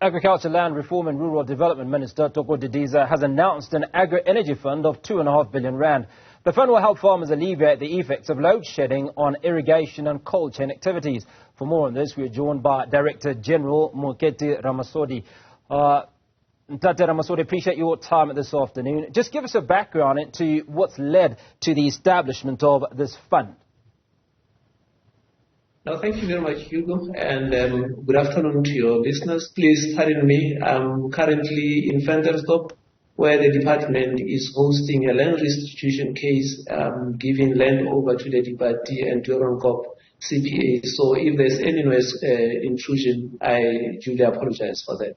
Agriculture, Land Reform and Rural Development Minister Thoko Didiza has announced an Agro-Energy Fund of 2.5 billion rand. The fund will help farmers alleviate the effects of load shedding on irrigation and cold chain activities. For more on this, we are joined by Director General Mooketsa Ramasodi. Tate Ramasodi, appreciate your time this afternoon. Just give us a background into what's led to the establishment of this fund. No, thank you very much, Hugo, and good afternoon to your listeners. Please pardon me. I'm currently in Ventersdorp, where the department is hosting a land restitution case, giving land over to the Dipati and Newzroom CPA. So if there's any noise intrusion, I duly apologize for that.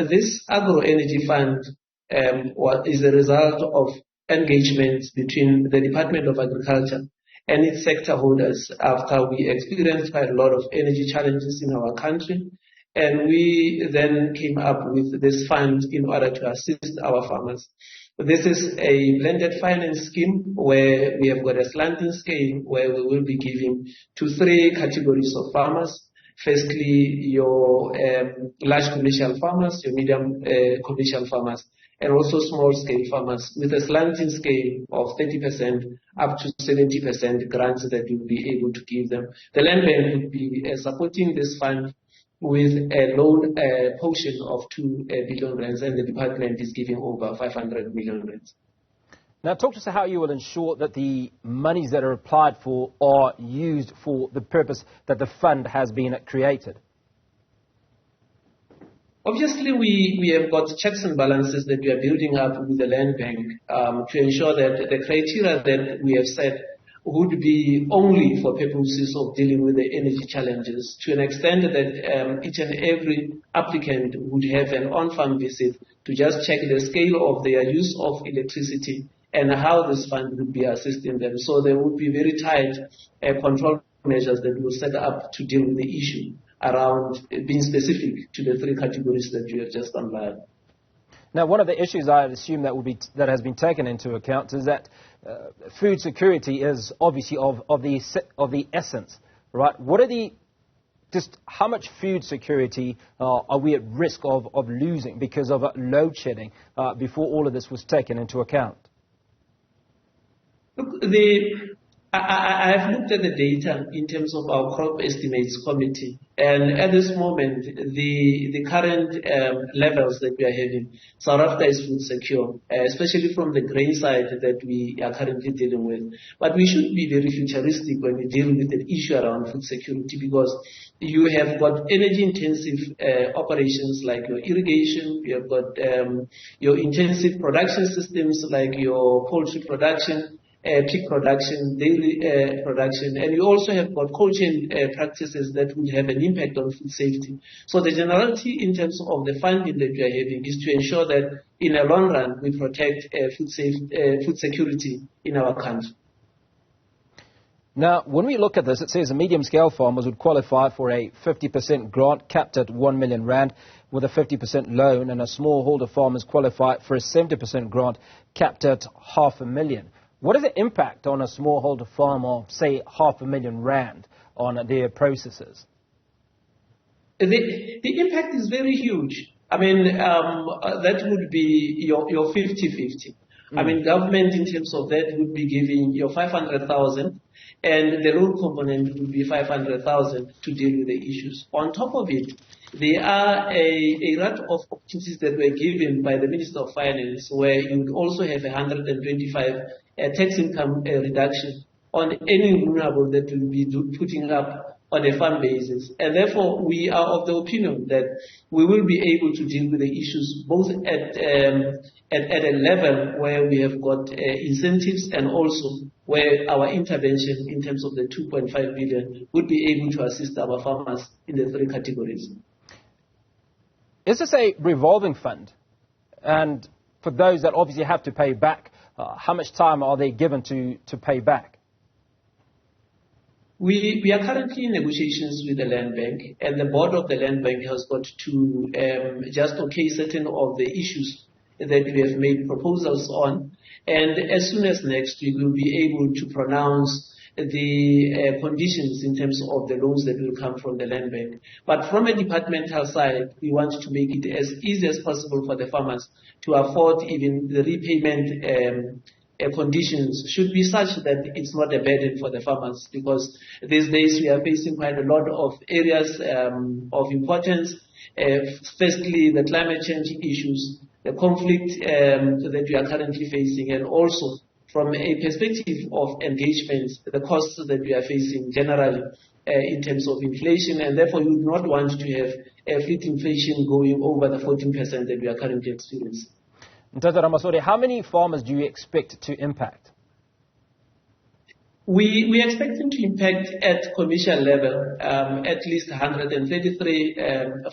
This Agro-Energy Fund is a result of engagements between the Department of Agriculture and its sector holders after we experienced quite a lot of energy challenges in our country. And we then came up with this fund in order to assist our farmers. This is a blended finance scheme where we have got a slanting scale where we will be giving to three categories of farmers. Firstly, your large commercial farmers, your medium commercial farmers, and also small-scale farmers with a slanting scale of 30% up to 70% grants that we will be able to give them. The Land Bank will be supporting this fund with a loan portion of 2 billion rands, and the department is giving over 500 million rands. Now, talk to us how you will ensure that the monies that are applied for are used for the purpose that the fund has been created. Obviously, we have got checks and balances that we are building up with the Land Bank to ensure that the criteria that we have set would be only for purposes of dealing with the energy challenges, to an extent that each and every applicant would have an on-farm visit to just check the scale of their use of electricity and how this fund would be assisting them. So there would be very tight control measures that we will set up to deal with the issue around being specific to the three categories that you have just outlined. Now, one of the issues I assume that has been taken into account is that food security is obviously of the essence, right? What are how much food security are we at risk of losing because of load shedding before all of this was taken into account? Look, I have looked at the data in terms of our crop estimates committee, and at this moment, the current levels that we are having, South Africa is food secure, especially from the grain side that we are currently dealing with. But we should be very futuristic when we deal with the issue around food security, because you have got energy-intensive operations like your irrigation, you have got your intensive production systems like your poultry production, pig production, dairy production, and you also have got cold chain practices that will have an impact on food safety. So the generality in terms of the funding that we are having is to ensure that in the long run we protect food security in our country. Now, when we look at this, it says medium-scale farmers would qualify for a 50% grant capped at 1 million rand with a 50% loan, and a smallholder farmers qualify for a 70% grant capped at 500,000. What is the impact on a smallholder farmer, say 500,000 rand, on their processes? The impact is very huge. I mean, that would be your 50-50. I mean, government in terms of that would be giving your 500,000, and the loan component would be 500,000 to deal with the issues. On top of it, there are a lot of opportunities that were given by the Minister of Finance, where you would also have 125 tax income reduction on any renewable that will be putting up on a farm basis. And therefore, we are of the opinion that we will be able to deal with the issues both at a level where we have got incentives, and also where our intervention in terms of the 2.5 billion would be able to assist our farmers in the three categories. Is this a revolving fund? And for those that obviously have to pay back, how much time are they given to pay back? We are currently in negotiations with the Land Bank, and the board of the Land Bank has got to just okay certain of the issues that we have made proposals on. And as soon as next week, we'll be able to pronounce the conditions in terms of the loans that will come from the land bank. But from a departmental side, we want to make it as easy as possible for the farmers to afford even the repayment conditions should be such that it's not a burden for the farmers, because these days we are facing quite a lot of areas of importance. Firstly, the climate change issues, the conflict that we are currently facing, and also from a perspective of engagement, the costs that we are facing generally in terms of inflation, and therefore you would not want to have a fleet inflation going over the 14% that we are currently experiencing. Thoko Ramasodi, how many farmers do you expect to impact? We are expecting to impact at commercial level at least 133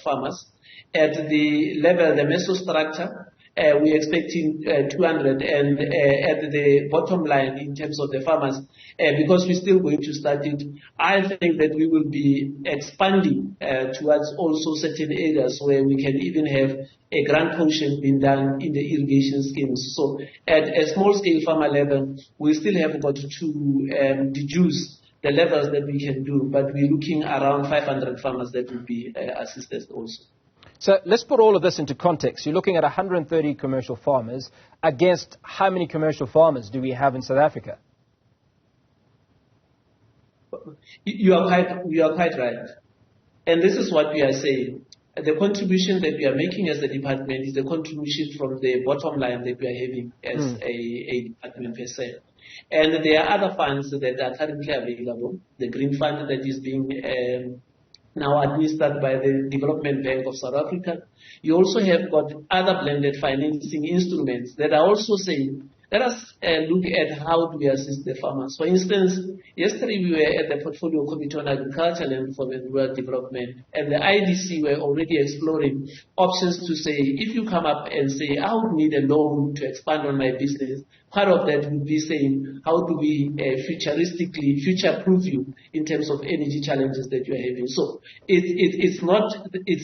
farmers. At the level, the mesostructure, we are expecting 200, and at the bottom line in terms of the farmers, because we're still going to start it, I think that we will be expanding towards also certain areas where we can even have a grant portion being done in the irrigation schemes. So at a small scale farmer level, we still have got to deduce the levels that we can do, but we're looking around 500 farmers that will be assisted also. So let's put all of this into context. You're looking at 130 commercial farmers. Against how many commercial farmers do we have in South Africa? You are quite right. And this is what we are saying. The contribution that we are making as a department is the contribution from the bottom line that we are having as a department per se. And there are other funds that are currently available. The Green Fund that is being now administered by the Development Bank of South Africa. You also have got other blended financing instruments that are also saying, let us look at how do we assist the farmers. For instance, yesterday we were at the Portfolio Committee on Agriculture and for Rural Development, and the IDC were already exploring options to say, if you come up and say, I would need a loan to expand on my business, part of that would be saying, how do we futuristically future-proof you in terms of energy challenges that you are having. So it's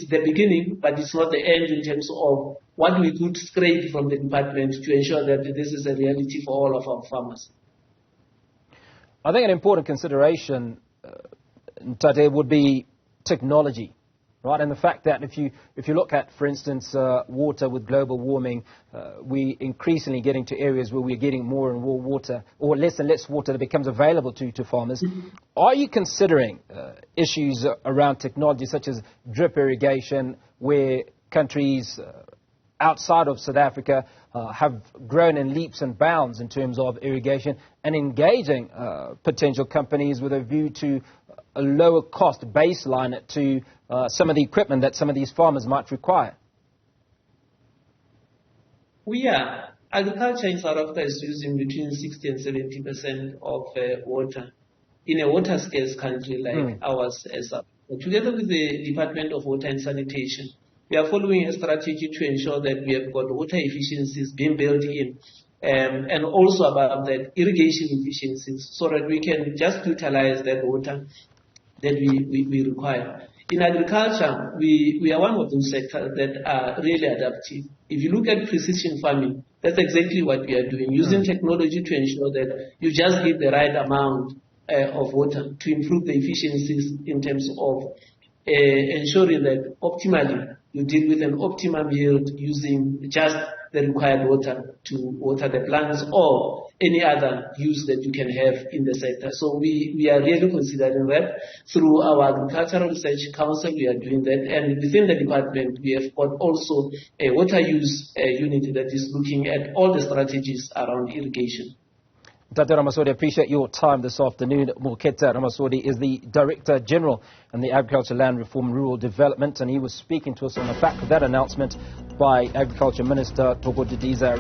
the beginning, but it's not the end in terms of what we could scrape from the department to ensure that this is a reality for all of our farmers. I think an important consideration, Tate, would be technology, right? And the fact that if you look at, for instance, water with global warming, we increasingly getting to areas where we're getting more and more water, or less and less water that becomes available to farmers. Are you considering issues around technology such as drip irrigation, where countries outside of South Africa have grown in leaps and bounds in terms of irrigation, and engaging potential companies with a view to a lower cost baseline to some of the equipment that some of these farmers might require? Agriculture in South Africa is using between 60 and 70% of water in a water scarce country like ours. Together with the Department of Water and Sanitation, we are following a strategy to ensure that we have got water efficiencies being built in, and also about that irrigation efficiencies, so that we can just utilize that water that we require. In agriculture, we are one of those sectors that are really adaptive. If you look at precision farming, that's exactly what we are doing, using technology to ensure that you just give the right amount of water to improve the efficiencies in terms of ensuring that optimally you deal with an optimum yield using just the required water to water the plants or any other use that you can have in the sector. So we are really considering that. Through our Agricultural Research Council, we are doing that. And within the department, we have got also a water use unit that is looking at all the strategies around irrigation. Thoko Ramasodi, I appreciate your time this afternoon. Mooketsa Ramasodi is the Director General in the Agriculture, Land Reform and Rural Development, and he was speaking to us on the back of that announcement by Agriculture Minister Thoko Didiza.